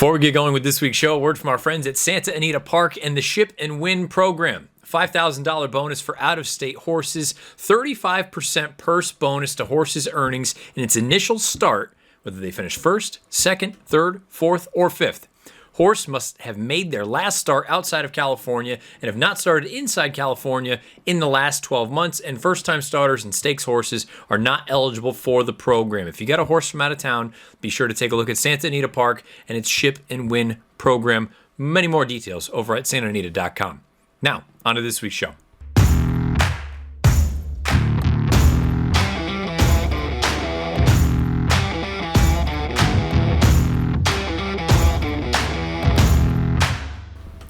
Before we get going with this week's show, a word from our friends at Santa Anita Park and the Ship and Win program. $5,000 bonus for out-of-state horses, 35% purse bonus to horses' earnings in its initial start, whether they finish first, second, third, fourth, or fifth. Horse must have made their last start outside of California and have not started inside California in the last 12 months, and first-time starters and stakes horses are not eligible for the program. If you got a horse from out of town, be sure to take a look at Santa Anita Park and its Ship and Win program. Many more details over at santaanita.com. Now, on to this week's show.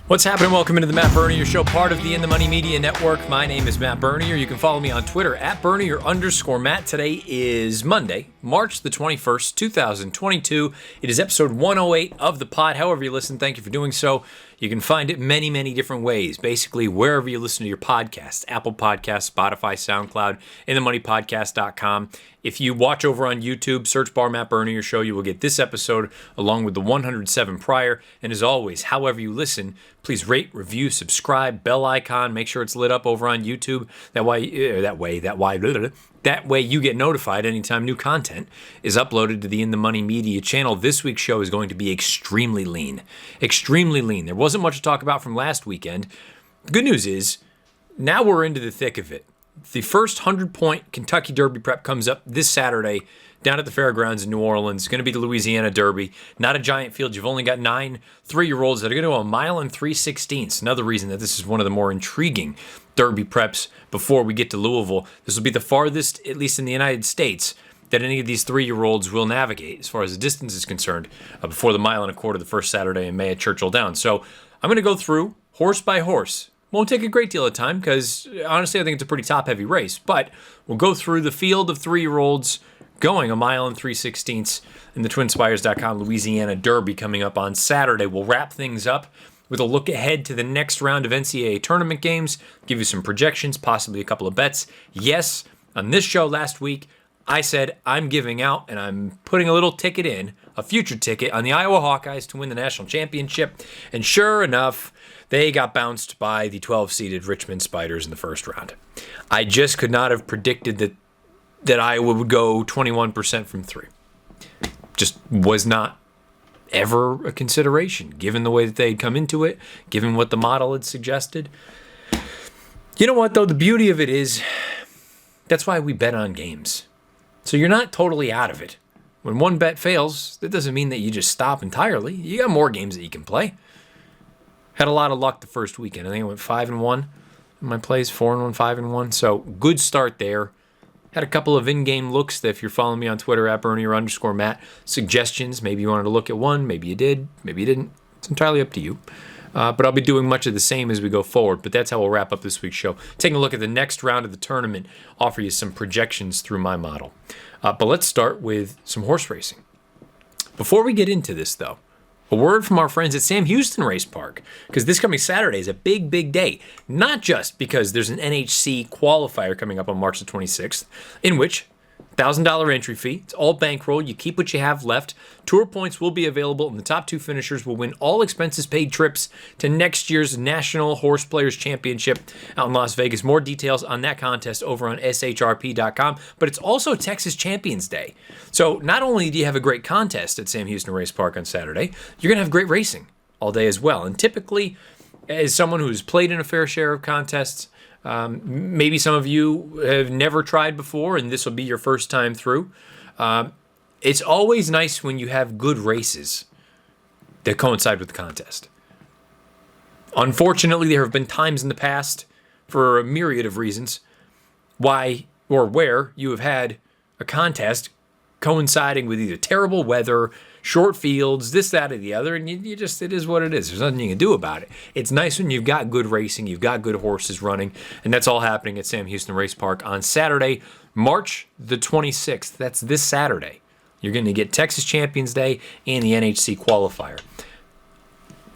What's happening? Welcome into the Matt Bernier Show, part of the In the Money Media Network. My name is Matt Bernier. You can follow me on Twitter at Bernier_Matt. Today is Monday, March the 21st, 2022. It is episode 108 of the pod. However you listen, thank you for doing so. You can find it many, many different ways. Basically, wherever you listen to your podcasts, Apple Podcasts, Spotify, SoundCloud, InTheMoneyPodcast.com. If you watch over on YouTube, search bar Matt Bernier Show, you will get this episode along with the 107 prior. And as always, however you listen, please rate, review, subscribe, bell icon, make sure it's lit up over on YouTube. That way you get notified anytime new content is uploaded to the In the Money Media channel. This week's show is going to be extremely lean. Extremely lean. There wasn't much to talk about from last weekend. The good news is, now we're into the thick of it. The first 100-point Kentucky Derby prep comes up this Saturday down at the fairgrounds in New Orleans. It's going to be the Louisiana Derby. Not a giant field. You've only got 9 3-year-olds that are going to go a mile and 3/16. Another reason that this is one of the more intriguing Derby preps before we get to Louisville. This will be the farthest, at least in the United States, that any of these 3-year-olds will navigate as far as the distance is concerned before the mile and a quarter the first Saturday in May at Churchill Downs. So I'm going to go through horse by horse. Won't take a great deal of time because, honestly, I think it's a pretty top-heavy race. But we'll go through the field of 3-year-olds going a mile and 3/16 in the TwinSpires.com Louisiana Derby coming up on Saturday. We'll wrap things up with a look ahead to the next round of NCAA tournament games, give you some projections, possibly a couple of bets. Yes, on this show last week, I said I'm giving out and I'm putting a little ticket in, a future ticket, on the Iowa Hawkeyes to win the national championship. And sure enough, they got bounced by the 12-seeded Richmond Spiders in the first round. I just could not have predicted that Iowa would go 21% from 3. Just was not ever a consideration, given the way that they had come into it, given what the model had suggested. You know what, though? The beauty of it is, that's why we bet on games. So you're not totally out of it. When one bet fails, that doesn't mean that you just stop entirely. You got more games that you can play. Had a lot of luck the first weekend. I think I went 5-1 in my plays, 4-1, 5-1. So good start there. Had a couple of in-game looks that, if you're following me on Twitter at Bernier_Matt, suggestions. Maybe you wanted to look at one. Maybe you did. Maybe you didn't. It's entirely up to you. But I'll be doing much of the same as we go forward. But that's how we'll wrap up this week's show. Taking a look at the next round of the tournament, offer you some projections through my model. But let's start with some horse racing. Before we get into this, though, a word from our friends at Sam Houston Race Park, because this coming Saturday is a big, big day. Not just because there's an NHC qualifier coming up on March the 26th, in which $1,000 entry fee. It's all bankroll. You keep what you have left. Tour points will be available, and the top 2 finishers will win all expenses paid trips to next year's National Horse Players Championship out in Las Vegas. More details on that contest over on shrp.com. But it's also Texas Champions Day. So not only do you have a great contest at Sam Houston Race Park on Saturday, you're going to have great racing all day as well. And typically, as someone who's played in a fair share of contests, maybe some of you have never tried before, and this will be your first time through. It's always nice when you have good races that coincide with the contest. Unfortunately, there have been times in the past, for a myriad of reasons, why or where you have had a contest coinciding with either terrible weather, short fields, this, that, or the other, and you just, it is what it is. There's nothing you can do about it. It's nice when you've got good racing, you've got good horses running, and that's all happening at Sam Houston Race Park on Saturday, March the 26th. That's this Saturday. You're going to get Texas Champions Day and the NHC qualifier.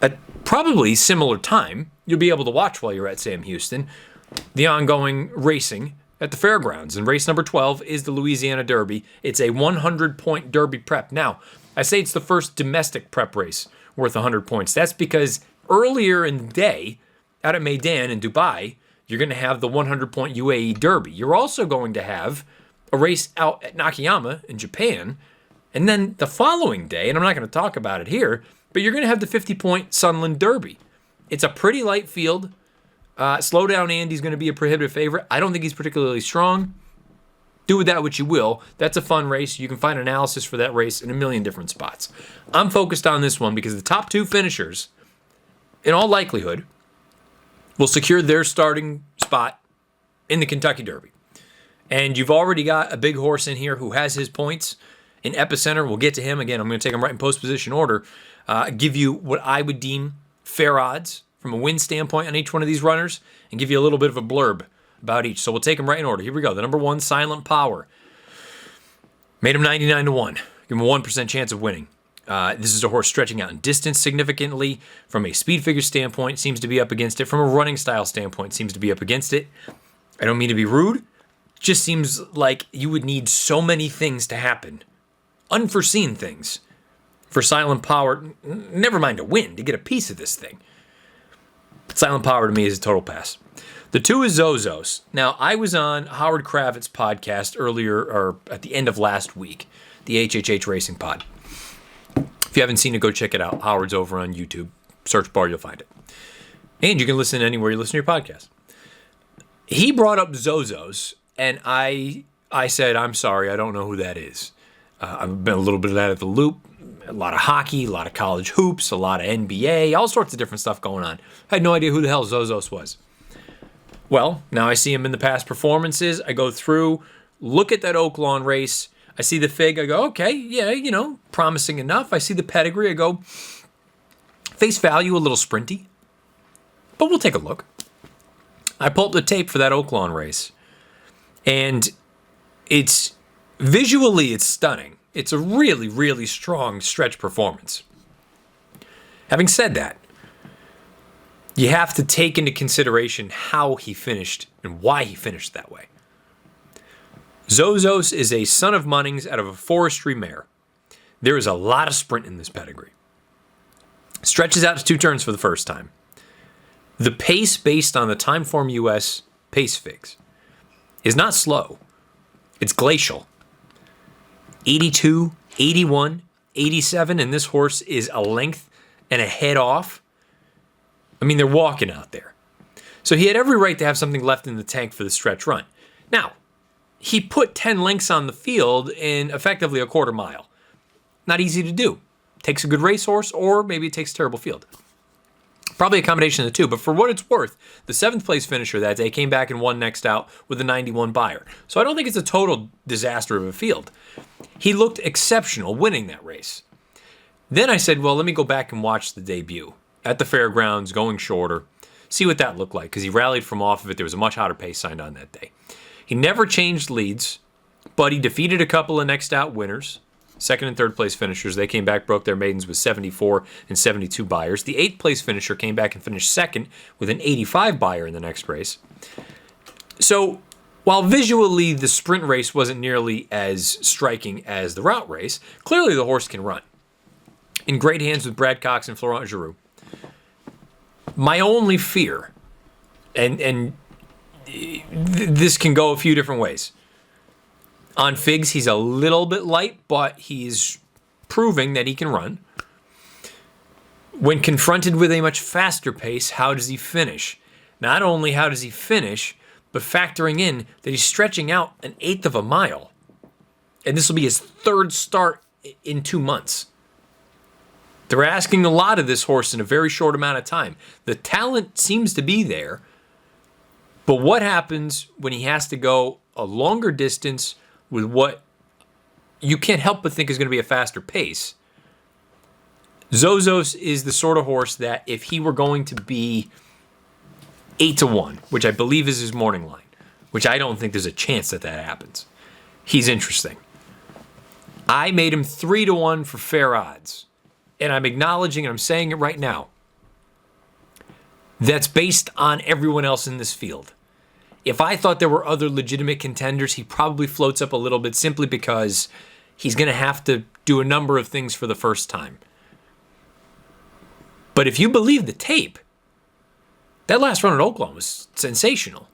At probably similar time, you'll be able to watch while you're at Sam Houston the ongoing racing at the fairgrounds. And race number 12 is the Louisiana Derby. It's a 100-point Derby prep. Now, I say it's the first domestic prep race worth 100 points. That's because earlier in the day, out at Meydan in Dubai, you're going to have the 100-point UAE Derby. You're also going to have a race out at Nakayama in Japan. And then the following day, and I'm not going to talk about it here, but you're going to have the 50-point Sunland Derby. It's a pretty light field. Slow Down Andy's going to be a prohibitive favorite. I don't think he's particularly strong. Do with that what you will. That's a fun race. You can find analysis for that race in a million different spots. I'm focused on this one because the top 2 finishers, in all likelihood, will secure their starting spot in the Kentucky Derby. And you've already got a big horse in here who has his points in Epicenter. We'll get to him. Again, I'm going to take him right in post position order. Give you what I would deem fair odds from a win standpoint on each one of these runners and give you a little bit of a blurb about each. So we'll take them right in order. Here we go. The number 1, Silent Power. Made him 99 to 1. Give him a 1% chance of winning. This is a horse stretching out in distance significantly. From a speed figure standpoint, seems to be up against it. From a running style standpoint, seems to be up against it. I don't mean to be rude. Just seems like you would need so many things to happen. Unforeseen things. For Silent Power, never mind a win, to get a piece of this thing. Silent Power to me is a total pass. The 2 is Zozos. Now, I was on Howard Kravitz's podcast earlier, or at the end of last week, the HHH Racing Pod. If you haven't seen it, go check it out. Howard's over on YouTube. Search bar, you'll find it. And you can listen anywhere you listen to your podcast. He brought up Zozos, and I said, I'm sorry, I don't know who that is. I've been a little bit out of the loop. A lot of hockey, a lot of college hoops, a lot of NBA, all sorts of different stuff going on. I had no idea who the hell Zozos was. Well, now I see him in the past performances. I go through, look at that Oaklawn race. I see the fig. I go, okay, yeah, promising enough. I see the pedigree. I go, face value, a little sprinty. But we'll take a look. I pull up the tape for that Oaklawn race. And it's stunning. It's a really, really strong stretch performance. Having said that, you have to take into consideration how he finished and why he finished that way. Zozos is a son of Munnings out of a forestry mare. There is a lot of sprint in this pedigree. Stretches out to 2 turns for the first time. The pace based on the Timeform US pace figs is not slow. It's glacial. 82, 81, 87, and this horse is a length and a head off. I mean, they're walking out there. So he had every right to have something left in the tank for the stretch run. Now, he put 10 lengths on the field in effectively a quarter mile. Not easy to do. Takes a good racehorse, or maybe it takes a terrible field. Probably a combination of the two, but for what it's worth, the 7th place finisher that day came back and won next out with a 91 buyer. So I don't think it's a total disaster of a field. He looked exceptional winning that race. Then I said, well, let me go back and watch the debut at the fairgrounds, going shorter, see what that looked like, because he rallied from off of it. There was a much hotter pace signed on that day. He never changed leads, but he defeated a couple of next out winners. 2nd and 3rd place finishers, they came back, broke their maidens with 74 and 72 buyers. The 8th place finisher came back and finished 2nd with an 85 buyer in the next race. So while visually the sprint race wasn't nearly as striking as the route race, clearly the horse can run. In great hands with Brad Cox and Florent Giroux. My only fear, and this can go a few different ways. On figs, he's a little bit light, but he's proving that he can run. When confronted with a much faster pace, how does he finish? Not only how does he finish, but factoring in that he's stretching out an 1/8 of a mile. And this will be his 3rd start in 2 months. They're asking a lot of this horse in a very short amount of time. The talent seems to be there, but what happens when he has to go a longer distance with what you can't help but think is going to be a faster pace? Zozos is the sort of horse that if he were going to be 8 to 1, which I believe is his morning line, which I don't think there's a chance that that happens, he's interesting. I made him 3 to 1 for fair odds. And I'm acknowledging, and I'm saying it right now, that's based on everyone else in this field. If I thought there were other legitimate contenders, he probably floats up a little bit simply because he's going to have to do a number of things for the first time. But if you believe the tape, that last run at Oaklawn was sensational.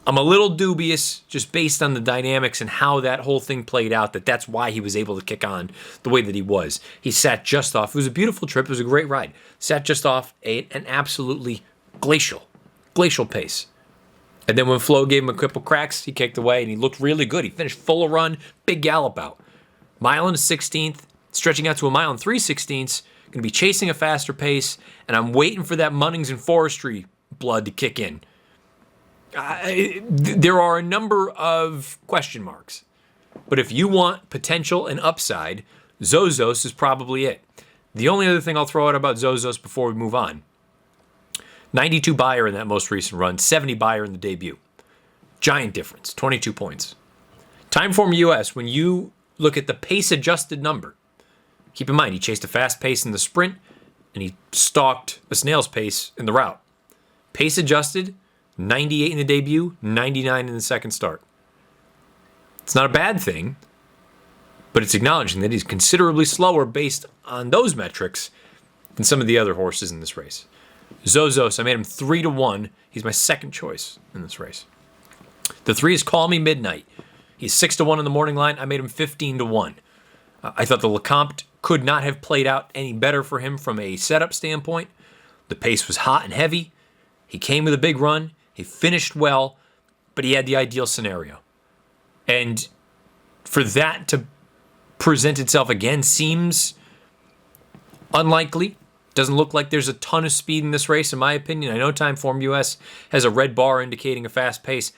I'm a little dubious just based on the dynamics and how that whole thing played out that's why he was able to kick on the way that he was. He sat just off. It was a beautiful trip. It was a great ride. Sat just off an absolutely glacial pace. And then when Flo gave him a couple cracks, he kicked away and he looked really good. He finished full of run, big gallop out. Mile and a 16th, stretching out to a mile and 3/16. Going to be chasing a faster pace, and I'm waiting for that Munnings and Forestry blood to kick in. There are a number of question marks, but if you want potential and upside, Zozos is probably it. The only other thing I'll throw out about Zozos before we move on, 92 Beyer in that most recent run, 70 Beyer in the debut. Giant difference, 22 points. Timeform US, when you look at the pace-adjusted number, keep in mind, he chased a fast pace in the sprint, and he stalked a snail's pace in the route. Pace-adjusted, 98 in the debut, 99 in the second start. It's not a bad thing, but it's acknowledging that he's considerably slower based on those metrics than some of the other horses in this race. Zozos, I made him 3-1. He's my second choice in this race. The 3 is Call Me Midnight. He's 6-1 in the morning line. I made him 15-1. I thought the Lecomte could not have played out any better for him from a setup standpoint. The pace was hot and heavy. He came with a big run. He finished well, but he had the ideal scenario. And for that to present itself again seems unlikely. Doesn't look like there's a ton of speed in this race, in my opinion. I know Timeform US has a red bar indicating a fast pace.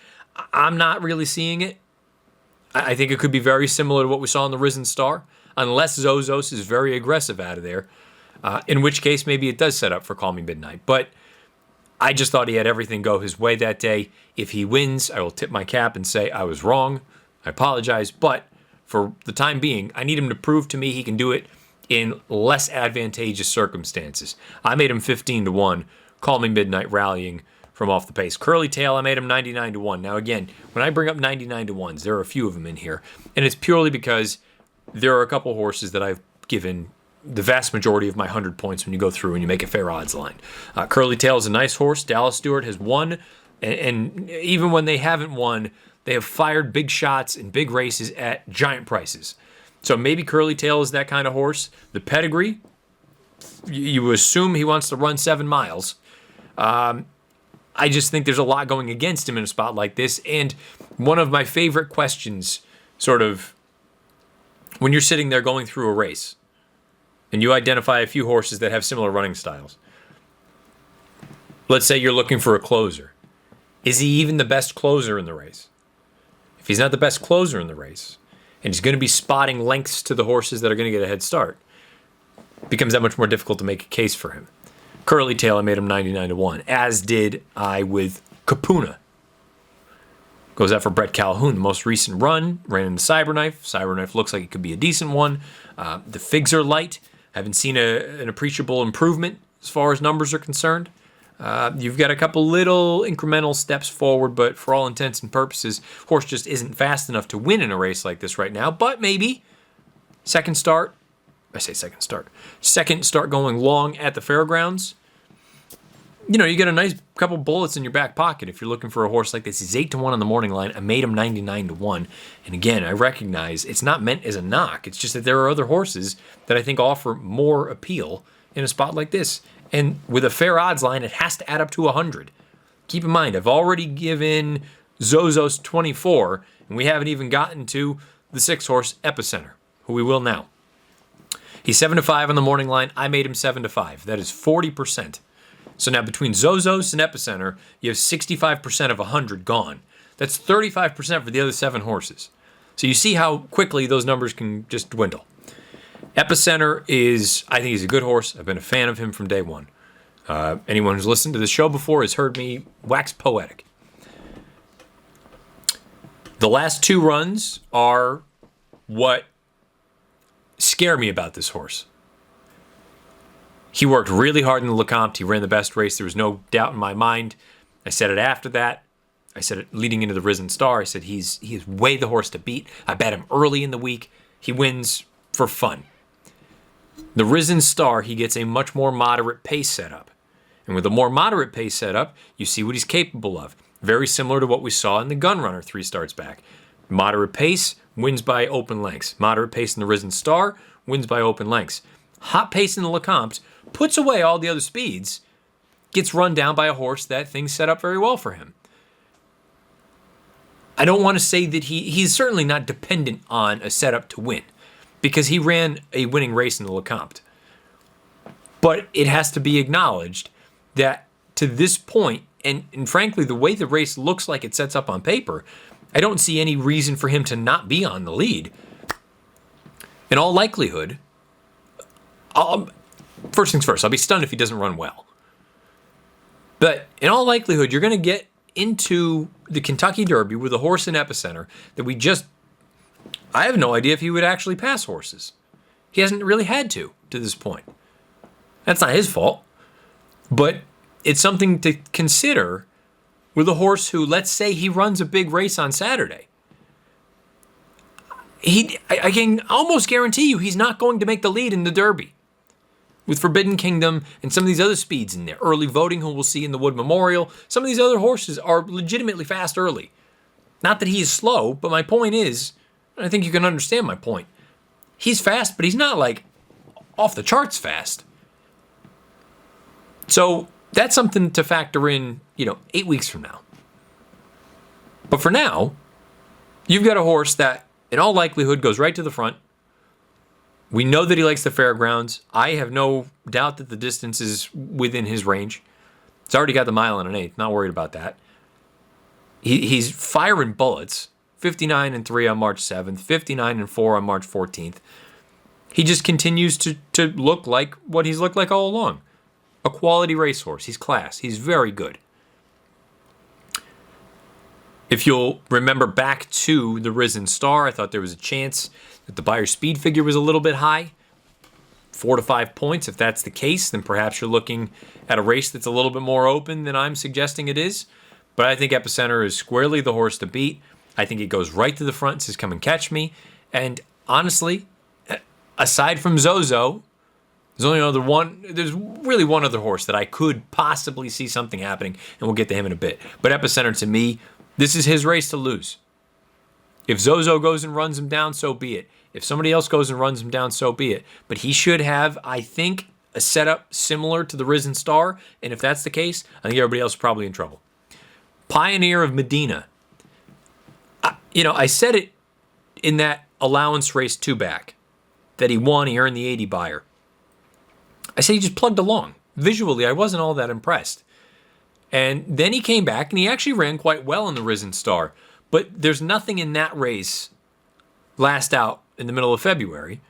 I'm not really seeing it. I think it could be very similar to what we saw in the Risen Star, unless Zozos is very aggressive out of there, in which case maybe it does set up for Call Me Midnight. But I just thought he had everything go his way that day. If he wins, I will tip my cap and say I was wrong. I apologize, but for the time being, I need him to prove to me he can do it in less advantageous circumstances. I made him 15-1. Call Me Midnight rallying from off the pace. Curly Tail, I made him 99-1. Now again, when I bring up 99-1s, there are a few of them in here, and it's purely because there are a couple horses that I've given the vast majority of my 100 points when you go through and you make a fair odds line. Curly Tail is a nice horse. Dallas Stewart has won, and even when they haven't won, they have fired big shots in big races at giant prices. So maybe Curly Tail is that kind of horse. The pedigree, you assume he wants to run 7 miles. I just think there's a lot going against him in a spot like this. And one of my favorite questions, sort of, when you're sitting there going through a race, and you identify a few horses that have similar running styles. Let's say you're looking for a closer. Is he even the best closer in the race? If he's not the best closer in the race, and he's going to be spotting lengths to the horses that are going to get a head start, it becomes that much more difficult to make a case for him. Curly Tail, I made him 99-1, as did I with Capuna. Goes out for Brett Calhoun. The most recent run, ran into Cyberknife. Cyberknife looks like it could be a decent one. The figs are light. Haven't seen an appreciable improvement as far as numbers are concerned. You've got a couple little incremental steps forward, but for all intents and purposes, horse just isn't fast enough to win in a race like this right now. But maybe second start going long at the fairgrounds. You know, you get a nice couple bullets in your back pocket if you're looking for a horse like this. He's 8-1 on the morning line. I made him 99-1. And again, I recognize it's not meant as a knock. It's just that there are other horses that I think offer more appeal in a spot like this. And with a fair odds line, it has to add up to 100. Keep in mind, I've already given Zozos 24, and we haven't even gotten to the 6-horse Epicenter, who we will now. He's 7-5 on the morning line. I made him 7-5. That is 40%. So now between Zozos and Epicenter, you have 65% of 100 gone. That's 35% for the other 7 horses. So you see how quickly those numbers can just dwindle. Epicenter I think he's a good horse. I've been a fan of him from day one. Anyone who's listened to the show before has heard me wax poetic. The last 2 runs are what scare me about this horse. He worked really hard in the Lecomte. He ran the best race. There was no doubt in my mind. I said it after that. I said it leading into the Risen Star. I said he is way the horse to beat. I bet him early in the week, He wins for fun. The Risen Star, he gets a much more moderate pace setup. And with a more moderate pace setup, you see what he's capable of. Very similar to what we saw in the Gunrunner 3 starts back. Moderate pace, wins by open lengths. Moderate pace in the Risen Star, wins by open lengths. Hot pace in the LeCompte, puts away all the other speeds, gets run down by a horse that things set up very well for him. I don't want to say that he's certainly not dependent on a setup to win, because he ran a winning race in the LeCompte. But it has to be acknowledged that to this point, and frankly, the way the race looks like it sets up on paper, I don't see any reason for him to not be on the lead. In all likelihood, first things first, I'll be stunned if he doesn't run well. But in all likelihood, you're going to get into the Kentucky Derby with a horse in Epicenter that I have no idea if he would actually pass horses. He hasn't really had to this point. That's not his fault. But it's something to consider with a horse who, let's say he runs a big race on Saturday. I can almost guarantee you he's not going to make the lead in the Derby. With Forbidden Kingdom and some of these other speeds in there. Early Voting, who we'll see in the Wood Memorial. Some of these other horses are legitimately fast early. Not that he is slow, but my point is, and I think you can understand my point. He's fast, but he's not like off the charts fast. So that's something to factor in, 8 weeks from now. But for now, you've got a horse that in all likelihood goes right to the front. We know that he likes the fairgrounds. I have no doubt that the distance is within his range. It's already got the mile and an eighth. Not worried about that. He's firing bullets. 59-3 on March 7th. 59-4 on March 14th. He just continues to look like what he's looked like all along. A quality racehorse. He's class. He's very good. If you'll remember back to the Risen Star, I thought there was a chance that the Beyer speed figure was a little bit high. 4 to 5 points. If that's the case, then perhaps you're looking at a race that's a little bit more open than I'm suggesting it is. But I think Epicenter is squarely the horse to beat. I think it goes right to the front, says come and catch me. And honestly, aside from Zozo, there's really one other horse that I could possibly see something happening, and we'll get to him in a bit. But Epicenter, to me, this is his race to lose. If Zozo goes and runs him down, so be it. If somebody else goes and runs him down, so be it. But he should have, I think, a setup similar to the Risen Star. And if that's the case, I think everybody else is probably in trouble. Pioneer of Medina. I said it in that allowance race 2 back. That he won, he earned the 80 Beyer. I said he just plugged along. Visually, I wasn't all that impressed. And then he came back, and he actually ran quite well in the Risen Star. But there's nothing in that race, last out in the middle of February,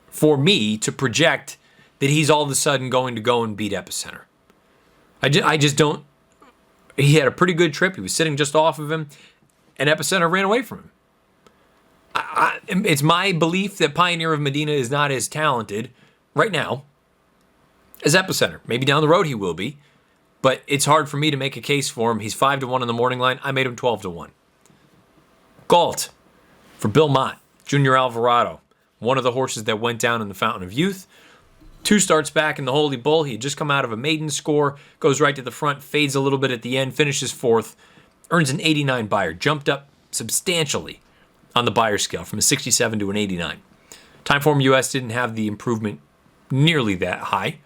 for me to project that he's all of a sudden going to go and beat Epicenter. I just don't. He had a pretty good trip. He was sitting just off of him, and Epicenter ran away from him. It's my belief that Pioneer of Medina is not as talented right now as Epicenter. Maybe down the road he will be. But it's hard for me to make a case for him. He's 5-1 on the morning line. I made him 12-1. Galt for Bill Mott, Junior Alvarado, one of the horses that went down in the Fountain of Youth. 2 starts back in the Holy Bull. He had just come out of a maiden score, goes right to the front, fades a little bit at the end, finishes 4th, earns an 89 Beyer, jumped up substantially on the Beyer scale from a 67 to an 89. Timeform US didn't have the improvement nearly that high.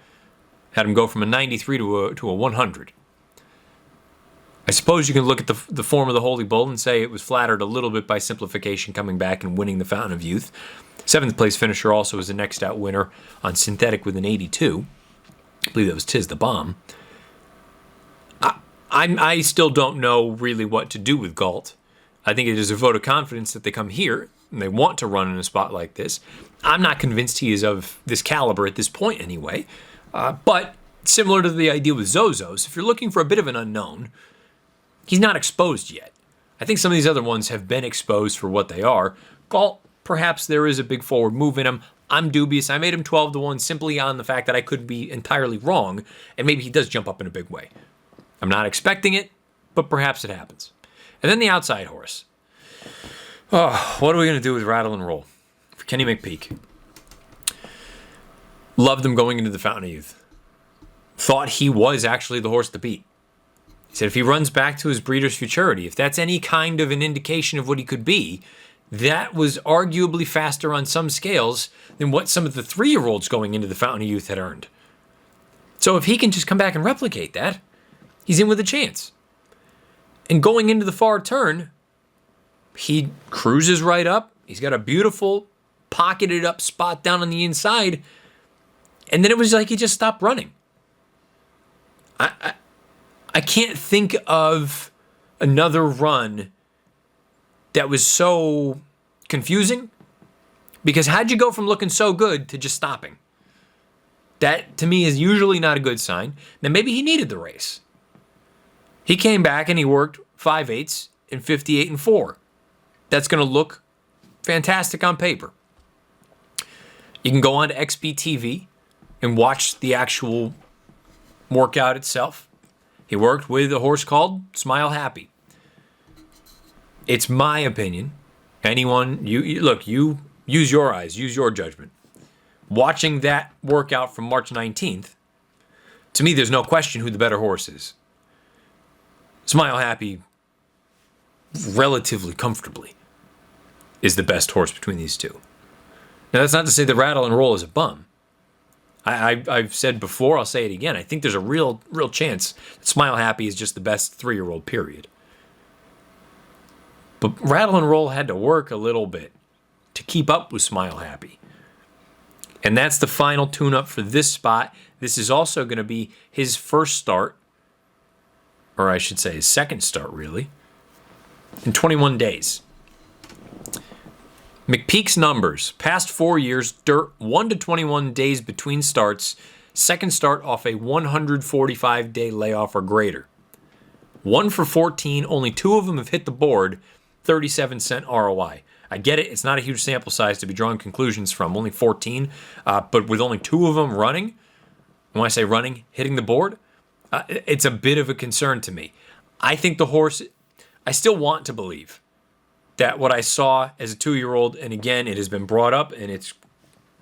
Had him go from a 93 to a 100. I suppose you can look at the form of the Holy Bull and say it was flattered a little bit by simplification coming back and winning the Fountain of Youth. 7th place finisher also was the next out winner on synthetic with an 82. I believe that was Tiz the Bomb. I still don't know really what to do with Galt. I think it is a vote of confidence that they come here and they want to run in a spot like this. I'm not convinced he is of this caliber at this point anyway. But similar to the idea with Zozos, if you're looking for a bit of an unknown, he's not exposed yet. I think some of these other ones have been exposed for what they are. Galt, perhaps there is a big forward move in him. I'm dubious. I made him 12-1 simply on the fact that I could be entirely wrong, and maybe he does jump up in a big way. I'm not expecting it, but perhaps it happens. And then the outside horse. Oh, what are we going to do with Rattle and Roll? for Kenny McPeek. Loved him going into the Fountain of Youth. Thought he was actually the horse to beat. He said if he runs back to his breeder's futurity, if that's any kind of an indication of what he could be, that was arguably faster on some scales than what some of the 3-year-olds going into the Fountain of Youth had earned. So if he can just come back and replicate that, he's in with a chance. And going into the far turn, he cruises right up. He's got a beautiful pocketed up spot down on the inside. And then it was like he just stopped running. I can't think of another run that was so confusing, because how'd you go from looking so good to just stopping? That, to me, is usually not a good sign. Now, maybe he needed the race. He came back and he worked 5/8 and 58 and 4. That's going to look fantastic on paper. You can go on to XBTV and watch the actual workout itself. He worked with a horse called Smile Happy. It's my opinion. Anyone, you use your eyes, use your judgment. Watching that workout from March 19th, to me, there's no question who the better horse is. Smile Happy, relatively comfortably, is the best horse between these two. Now, that's not to say that Rattle and Roll is a bum. I've said before, I'll say it again. I think there's a real chance that Smile Happy is just the best 3-year-old, period. But Rattle and Roll had to work a little bit to keep up with Smile Happy. And that's the final tune-up for this spot. This is also going to be his first start, or I should say his second start, really, in 21 days. McPeak's numbers, past 4 years, dirt 1 to 21 days between starts, second start off a 145-day layoff or greater. 1 for 14, only 2 of them have hit the board, 37-cent ROI. I get it, it's not a huge sample size to be drawing conclusions from, only 14, but with only 2 of them running, and when I say running, hitting the board, it's a bit of a concern to me. I think the horse, I still want to believe that what I saw as a 2-year-old, and again, it has been brought up, and it's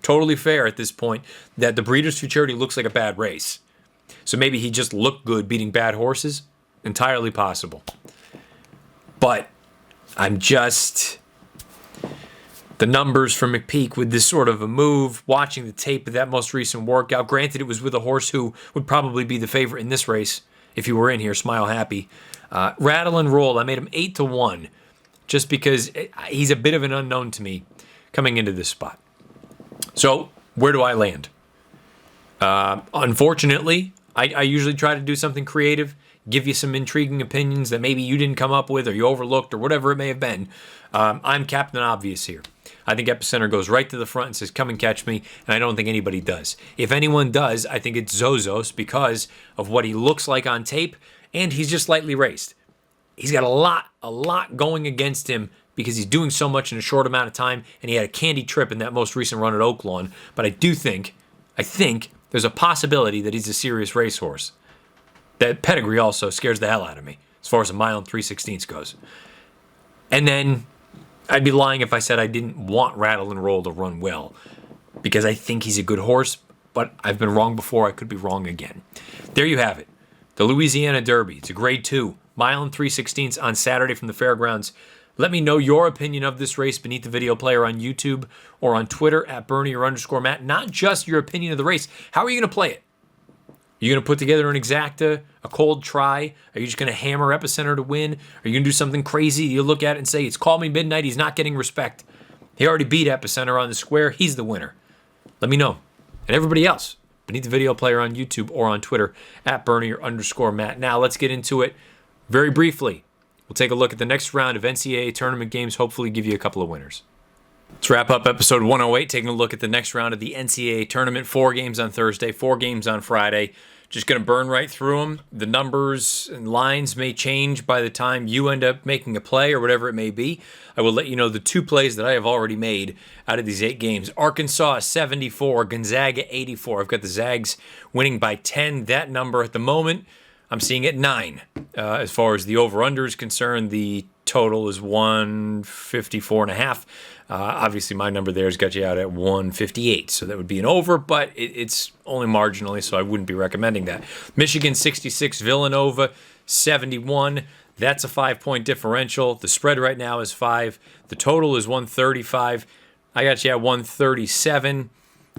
totally fair at this point, that the Breeder's Futurity looks like a bad race. So maybe he just looked good beating bad horses. Entirely possible. But the numbers for McPeak with this sort of a move, watching the tape of that most recent workout, granted it was with a horse who would probably be the favorite in this race if he were in here, Smile Happy. Rattle and Roll, I made him 8 to 1. Just because he's a bit of an unknown to me coming into this spot. So, where do I land? Unfortunately, I usually try to do something creative, give you some intriguing opinions that maybe you didn't come up with or you overlooked or whatever it may have been. I'm Captain Obvious here. I think Epicenter goes right to the front and says, come and catch me, and I don't think anybody does. If anyone does, I think it's Zozos because of what he looks like on tape, and he's just slightly raced. He's got a lot going against him because he's doing so much in a short amount of time, and he had a candy trip in that most recent run at Oaklawn. But I think there's a possibility that he's a serious racehorse. That pedigree also scares the hell out of me as far as a mile and 3/16 goes. And then I'd be lying if I said I didn't want Rattle and Roll to run well, because I think he's a good horse, but I've been wrong before. I could be wrong again. There you have it. The Louisiana Derby. It's a grade 2. Mile and 3/16 on Saturday from the fairgrounds. Let me know your opinion of this race beneath the video player on YouTube or on Twitter at Bernier_Matt. Not just your opinion of the race. How are you going to play it? Are you going to put together an exacta, a cold try? Are you just going to hammer Epicenter to win? Are you going to do something crazy? You look at it and say, it's Call Me Midnight. He's not getting respect. He already beat Epicenter on the square. He's the winner. Let me know. And everybody else beneath the video player on YouTube or on Twitter at Bernier_Matt. Now let's get into it. Very briefly, we'll take a look at the next round of NCAA tournament games, hopefully give you a couple of winners. Let's wrap up episode 108, taking a look at the next round of the NCAA tournament. 4 games on Thursday, 4 games on Friday. Just going to burn right through them. The numbers and lines may change by the time you end up making a play or whatever it may be. I will let you know the 2 plays that I have already made out of these 8 games. Arkansas 74, Gonzaga 84. I've got the Zags winning by 10. That number at the moment, I'm seeing it 9. As far as the over-under is concerned, the total is 154.5. Obviously, my number there has got you out at 158, so that would be an over, but it's only marginally, so I wouldn't be recommending that. Michigan 66, Villanova 71. That's a 5-point differential. The spread right now is 5. The total is 135. I got you at 137.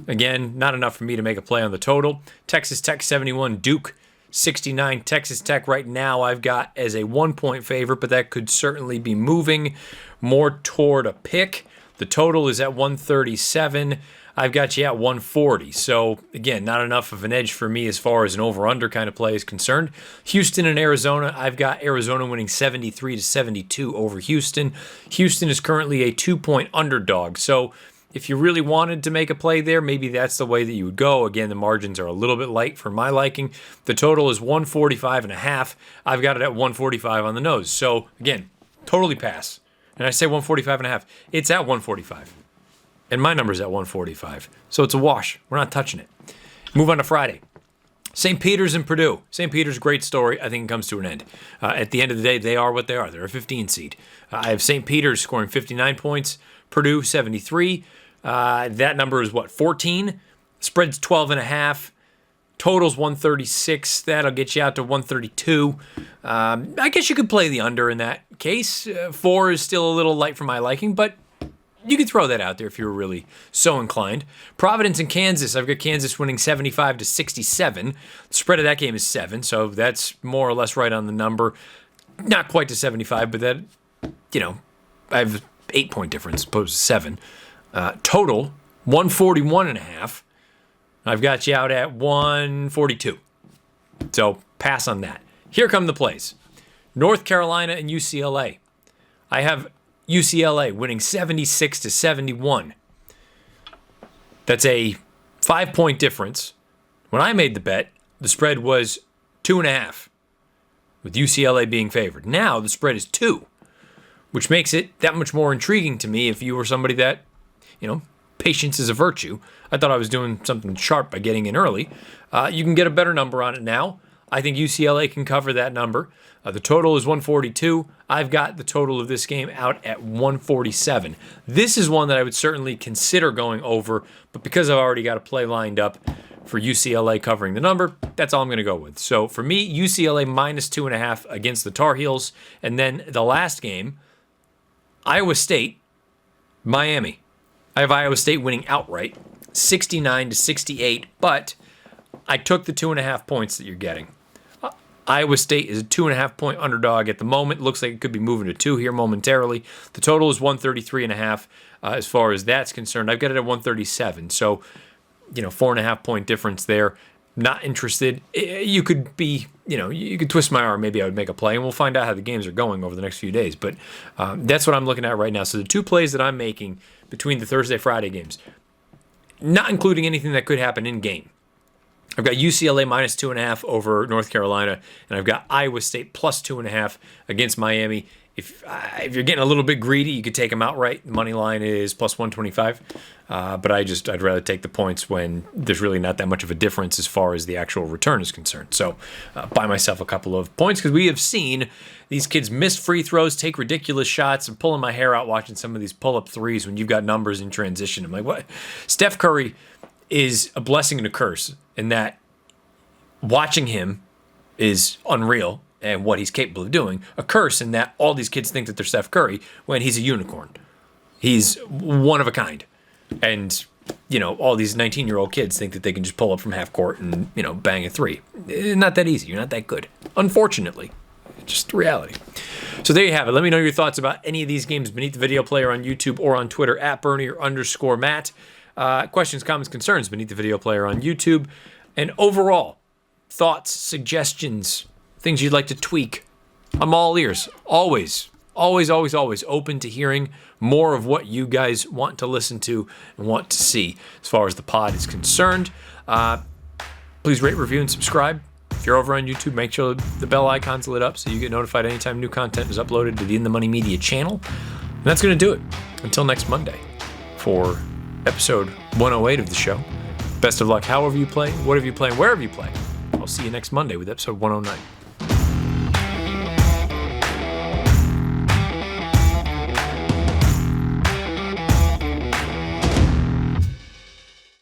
Again, not enough for me to make a play on the total. Texas Tech 71, Duke 69. Texas Tech right now I've got as a 1-point favorite, but that could certainly be moving more toward a pick. The total is at 137. I've got you at 140. So, again, not enough of an edge for me as far as an over-under kind of play is concerned. Houston and Arizona, I've got Arizona winning 73-72 over Houston. Houston is currently a 2-point underdog. So, if you really wanted to make a play there, maybe that's the way that you would go. Again, the margins are a little bit light for my liking. The total is 145.5. I've got it at 145 on the nose. So, again, totally pass. And I say 145.5. It's at 145. And my number's at 145. So it's a wash. We're not touching it. Move on to Friday. St. Peter's and Purdue. St. Peter's, great story. I think it comes to an end. At the end of the day, they are what they are. They're a 15 seed. I have St. Peter's scoring 59 points. Purdue, 73. That number is what, 14? Spread's 12.5. Total's 136. That'll get you out to 132. I guess you could play the under in that case. 4 is still a little light for my liking, but you could throw that out there if you were really so inclined. Providence and Kansas. I've got Kansas winning 75-67. The spread of that game is 7, so that's more or less right on the number. Not quite to 75, but that, I have 8-point difference opposed to 7. Total, 141.5. I've got you out at 142. So pass on that. Here come the plays. North Carolina and UCLA. I have UCLA winning 76-71. That's a 5-point difference. When I made the bet, the spread was 2.5, with UCLA being favored. Now the spread is 2, which makes it that much more intriguing to me if you were somebody that, patience is a virtue. I thought I was doing something sharp by getting in early. You can get a better number on it now. I think UCLA can cover that number. The total is 142. I've got the total of this game out at 147. This is one that I would certainly consider going over, but because I've already got a play lined up for UCLA covering the number, that's all I'm going to go with. So for me, UCLA minus 2.5 against the Tar Heels. And then the last game, Iowa State, Miami. I have Iowa State winning outright, 69-68, but I took the 2.5 points that you're getting. Iowa State is a 2.5-point underdog at the moment. Looks like it could be moving to 2 here momentarily. The total is 133.5 as far as that's concerned. I've got it at 137, so 4.5-point difference there. Not interested. You could be, you could twist my arm. Maybe I would make a play, and we'll find out how the games are going over the next few days. But that's what I'm looking at right now. So the 2 plays that I'm making between the Thursday-Friday games, not including anything that could happen in game. I've got UCLA minus 2.5 over North Carolina, and I've got Iowa State plus 2.5 against Miami. If you're getting a little bit greedy, you could take them outright. The money line is plus 125, but I'd rather take the points when there's really not that much of a difference as far as the actual return is concerned. So buy myself a couple of points because we have seen these kids miss free throws, take ridiculous shots. I'm pulling my hair out watching some of these pull-up threes when you've got numbers in transition. I'm like, what? Steph Curry is a blessing and a curse in that watching him is unreal and what he's capable of doing. A curse in that all these kids think that they're Steph Curry when he's a unicorn. He's one of a kind. And, all these 19-year-old kids think that they can just pull up from half court and, bang a three. It's not that easy. You're not that good. Unfortunately. Just reality. So there you have it. Let me know your thoughts about any of these games beneath the video player on YouTube or on Twitter at Bernier_Matt. Questions, comments, concerns beneath the video player on YouTube. And overall, thoughts, suggestions, things you'd like to tweak. I'm all ears. Always open to hearing more of what you guys want to listen to and want to see as far as the pod is concerned. Please rate, review, and subscribe. If you're over on YouTube, make sure the bell icon's lit up so you get notified anytime new content is uploaded to the In the Money Media channel. And that's going to do it. Until next Monday for episode 108 of the show. Best of luck however you play, whatever you play, and wherever you play. I'll see you next Monday with episode 109.